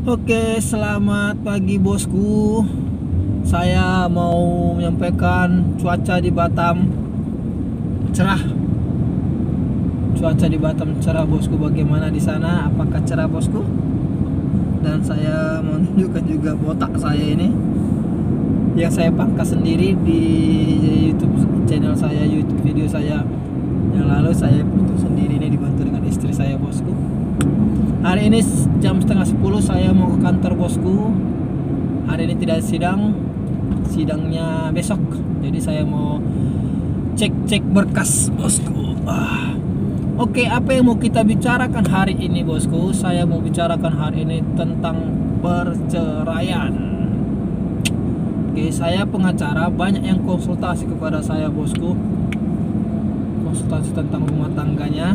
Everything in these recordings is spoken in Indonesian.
Oke, selamat pagi bosku. Saya mau menyampaikan cuaca di Batam cerah. Cuaca di Batam cerah bosku. Bagaimana di sana? Apakah cerah bosku? Dan saya mau menunjukkan juga botak saya ini yang saya pangkas sendiri di YouTube channel saya, YouTube video saya yang lalu. Saya foto sendiri ini dibantu dengan istri saya bosku. Hari ini jam setengah 10 saya mau ke kantor bosku. Hari ini tidak sidang, sidangnya besok. Jadi saya mau cek berkas bosku. Oke, apa yang mau kita bicarakan hari ini bosku? Saya mau bicarakan hari ini tentang perceraian. Oke, saya pengacara, banyak yang konsultasi kepada saya bosku. Konsultasi tentang rumah tangganya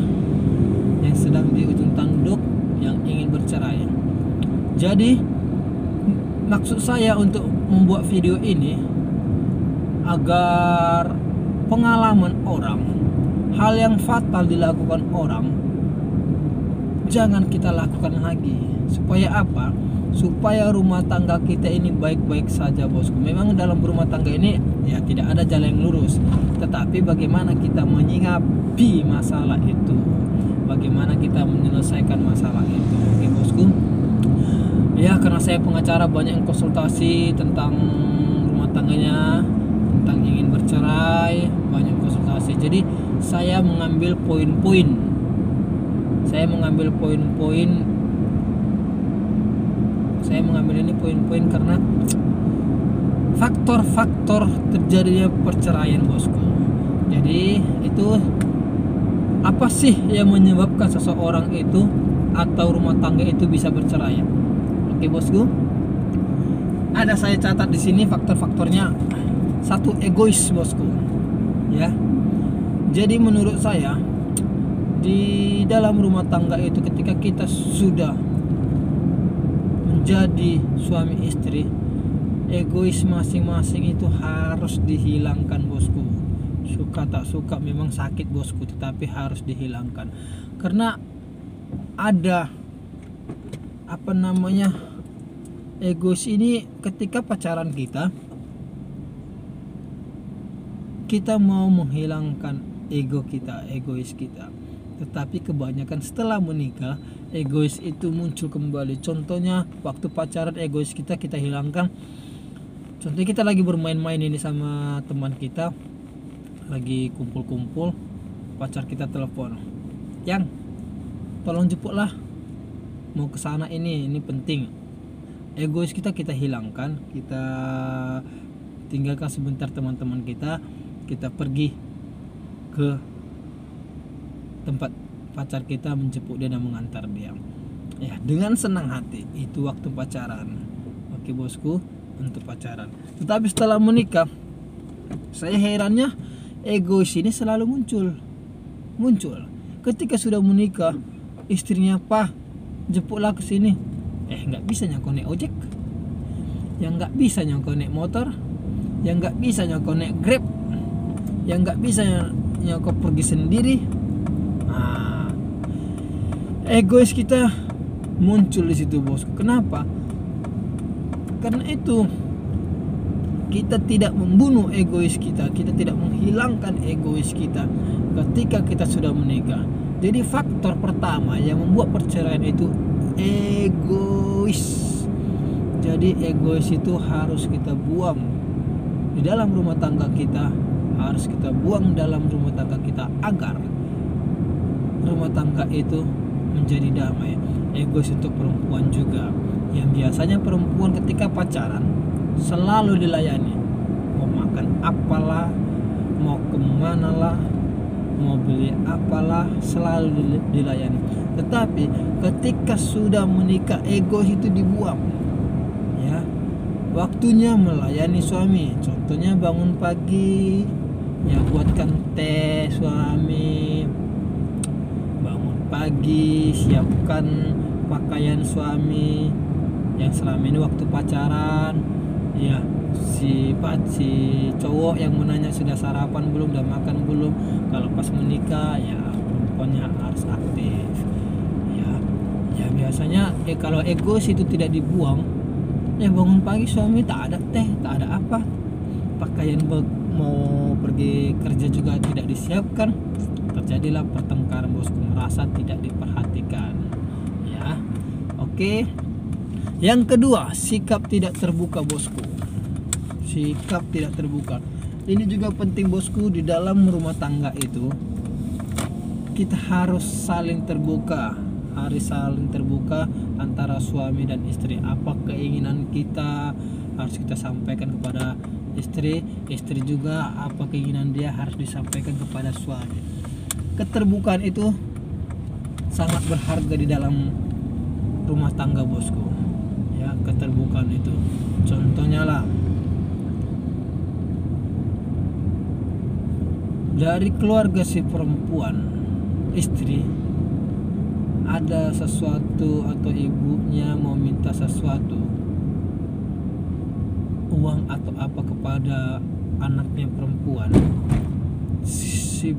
yang sedang di ujung tanduk, yang ingin bercerai. Jadi maksud saya untuk membuat video ini agar pengalaman orang, hal yang fatal dilakukan orang, jangan kita lakukan lagi. Supaya apa? Supaya rumah tangga kita ini baik-baik saja bosku. Memang dalam rumah tangga ini ya tidak ada jalan yang lurus, tetapi bagaimana kita menyikapi masalah itu, bagaimana kita menyelesaikan masalah itu. Oke bosku. Ya, karena saya pengacara, banyak yang konsultasi tentang rumah tangganya, tentang ingin bercerai, banyak konsultasi. Jadi saya mengambil poin-poin. Saya mengambil ini poin-poin karena faktor-faktor terjadinya perceraian bosku. Jadi itu apa sih yang menyebabkan seseorang itu atau rumah tangga itu bisa bercerai? Oke bosku, ada saya catat di sini faktor-faktornya. Satu, egois bosku. Ya, jadi menurut saya di dalam rumah tangga itu ketika kita sudah menjadi suami istri, egois masing-masing itu harus dihilangkan bosku. Suka tak suka memang sakit bosku, tetapi harus dihilangkan. Karena ada egois ini ketika pacaran kita mau menghilangkan egois kita, tetapi kebanyakan setelah menikah egois itu muncul kembali. Contohnya waktu pacaran egois kita hilangkan. Contohnya kita lagi bermain-main ini sama teman kita, lagi kumpul-kumpul, pacar kita telepon, "Yang, tolong jemputlah, mau ke sana ini penting." Egois kita hilangkan, kita tinggalkan sebentar teman-teman kita pergi ke tempat pacar kita, menjemput dia dan mengantar dia. Ya, dengan senang hati. Itu waktu pacaran. Oke bosku, untuk pacaran. Tetapi setelah menikah, saya herannya egois ini selalu muncul. Ketika sudah menikah, istrinya, "Pak, jemputlah ke sini." Nggak bisa nyokok naik ojek, yang nggak bisa nyokok naik motor, yang nggak bisa nyokok naik Grab, yang nggak bisa nyokok pergi sendiri. Egois kita muncul di situ bosku. Kenapa? Karena itu kita tidak membunuh egois kita tidak menghilangkan egois kita ketika kita sudah menikah. Jadi faktor pertama yang membuat perceraian itu egois. Jadi egois itu harus kita buang di dalam rumah tangga kita, harus kita buang dalam rumah tangga kita agar rumah tangga itu menjadi damai. Egois untuk perempuan juga, yang biasanya perempuan ketika pacaran selalu dilayani, mau makan apalah, mau kemana lah, mau beli apalah, selalu dilayani. Tetapi ketika sudah menikah, egois itu dibuang. Ya, waktunya melayani suami. Contohnya bangun pagi, ya buatkan teh suami, bangun pagi, siapkan pakaian suami. Yang selama ini waktu pacaran, ya si cowok yang menanya sudah sarapan belum, udah makan belum. Kalau pas menikah ya perempuannya harus aktif. Ya, Ya biasanya kalau egois itu tidak dibuang, ya bangun pagi suami tak ada teh, tak ada apa, pakaian mau pergi kerja juga tidak disiapkan, terjadilah pertengkaran bosku, merasa tidak diperhatikan. Ya, oke. Yang kedua, sikap tidak terbuka bosku. Sikap tidak terbuka. Ini juga penting bosku, di dalam rumah tangga itu kita harus saling terbuka. Harus saling terbuka antara suami dan istri. Apa keinginan kita harus kita sampaikan kepada istri, istri juga apa keinginan dia harus disampaikan kepada suami. Keterbukaan itu sangat berharga di dalam rumah tangga bosku. Ya, keterbukaan itu. Contohnya lah, dari keluarga si perempuan, istri, ada sesuatu atau ibunya mau minta sesuatu, uang atau apa kepada anaknya perempuan, si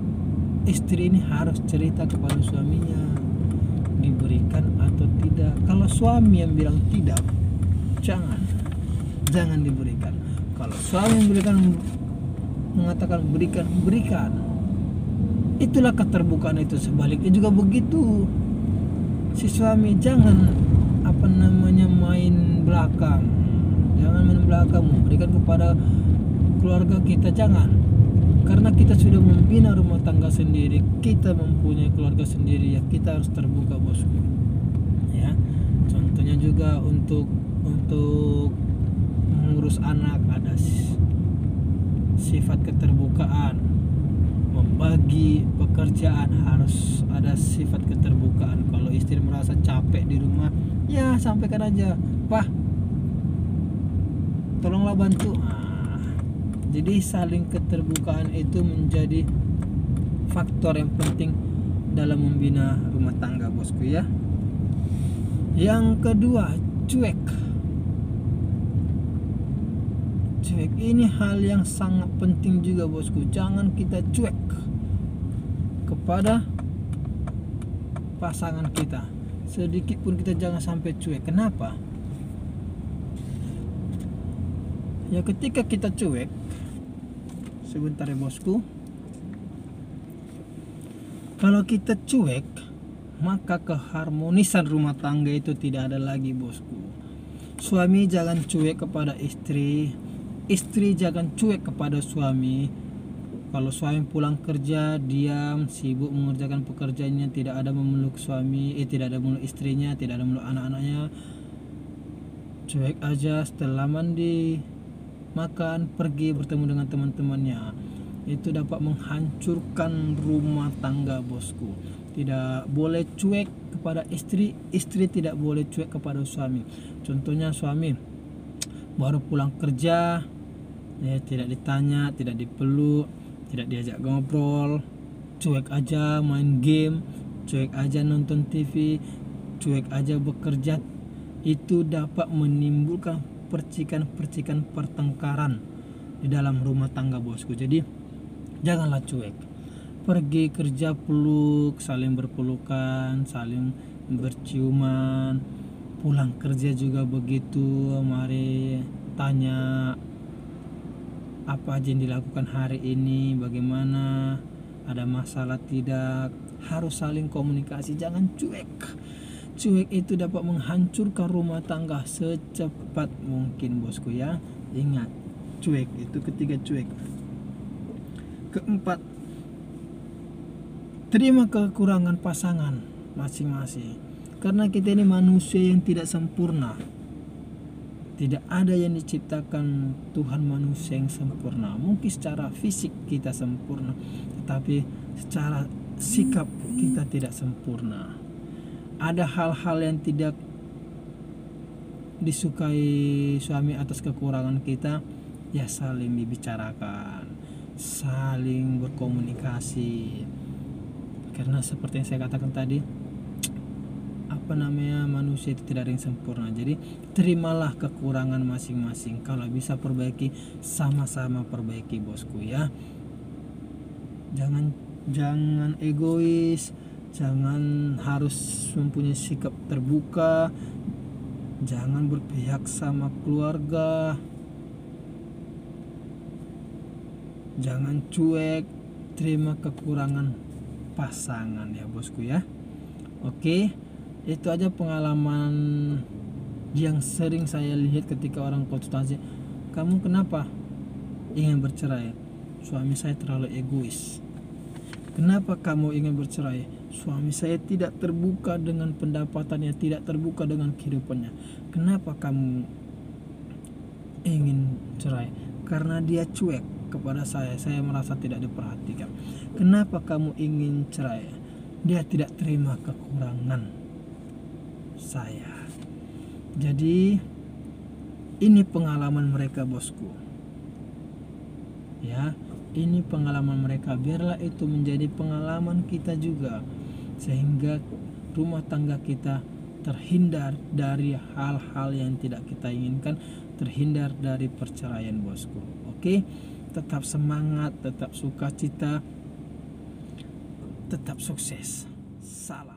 istri ini harus cerita kepada suaminya diberikan atau tidak. Kalau suami yang bilang tidak, jangan diberikan. Kalau suami mengatakan berikan, itulah keterbukaan itu. Sebaliknya juga begitu, si suami jangan main belakang, memberikan kepada keluarga kita, jangan. Karena kita sudah membina rumah tangga sendiri, kita mempunyai keluarga sendiri, ya kita harus terbuka bosku. Ya, contohnya juga untuk mengurus anak, ada sifat keterbukaan. Membagi pekerjaan harus ada sifat keterbukaan. Kalau istri merasa capek di rumah, ya sampaikan aja, "Pak, tolonglah bantu." Jadi saling keterbukaan itu menjadi faktor yang penting dalam membina rumah tangga bosku ya. Yang kedua, cuek. Cuek ini hal yang sangat penting juga bosku. Jangan kita cuek kepada pasangan kita. Sedikit pun kita jangan sampai cuek. Kenapa? Ya ketika kita cuek, sebentar ya bosku. Kalau kita cuek, maka keharmonisan rumah tangga itu tidak ada lagi bosku. Suami jangan cuek kepada istri, istri jangan cuek kepada suami. Kalau suami pulang kerja diam, sibuk mengerjakan pekerjaannya, tidak ada memeluk suami, tidak ada memeluk istrinya, tidak ada memeluk anak-anaknya, cuek aja. Setelah mandi, makan, pergi bertemu dengan teman-temannya, itu dapat menghancurkan rumah tangga bosku. Tidak boleh cuek kepada istri, istri tidak boleh cuek kepada suami. Contohnya suami baru pulang kerja, ya tidak ditanya, tidak dipeluk, tidak diajak ngobrol, cuek aja main game, cuek aja nonton TV, cuek aja bekerja, itu dapat menimbulkan percikan-percikan pertengkaran di dalam rumah tangga bosku. Jadi janganlah cuek. Pergi kerja peluk, saling berpelukan, saling berciuman. Pulang kerja juga begitu, mari tanya apa aja yang dilakukan hari ini, bagaimana, ada masalah tidak. Harus saling komunikasi, jangan cuek. Cuek itu dapat menghancurkan rumah tangga secepat mungkin bosku ya. Ingat, cuek itu ketiga, cuek. Keempat, terima kekurangan pasangan masing-masing. Karena kita ini manusia yang tidak sempurna. Tidak ada yang diciptakan Tuhan manusia yang sempurna. Mungkin secara fisik kita sempurna, tetapi secara sikap kita tidak sempurna. Ada hal-hal yang tidak disukai suami atas kekurangan kita, ya saling dibicarakan, saling berkomunikasi. Karena seperti yang saya katakan tadi, manusia itu tidak ada yang sempurna. Jadi terimalah kekurangan masing-masing. Kalau bisa perbaiki, sama-sama perbaiki bosku ya. Jangan egois, jangan harus mempunyai sikap terbuka, jangan berpihak sama keluarga, jangan cuek, terima kekurangan pasangan ya bosku ya. Oke, itu aja pengalaman yang sering saya lihat ketika orang konsultasi. Kamu kenapa ingin bercerai? Suami saya terlalu egois. Kenapa kamu ingin bercerai? Suami saya tidak terbuka dengan pendapatannya, tidak terbuka dengan kehidupannya. Kenapa kamu ingin cerai? Karena dia cuek kepada saya merasa tidak diperhatikan. Kenapa kamu ingin cerai? Dia tidak terima kekurangan saya. Jadi ini pengalaman mereka bosku ya, ini pengalaman mereka. Biarlah itu menjadi pengalaman kita juga, sehingga rumah tangga kita terhindar dari hal-hal yang tidak kita inginkan, terhindar dari perceraian bosku. Oke, tetap semangat, tetap sukacita, tetap sukses. Salam.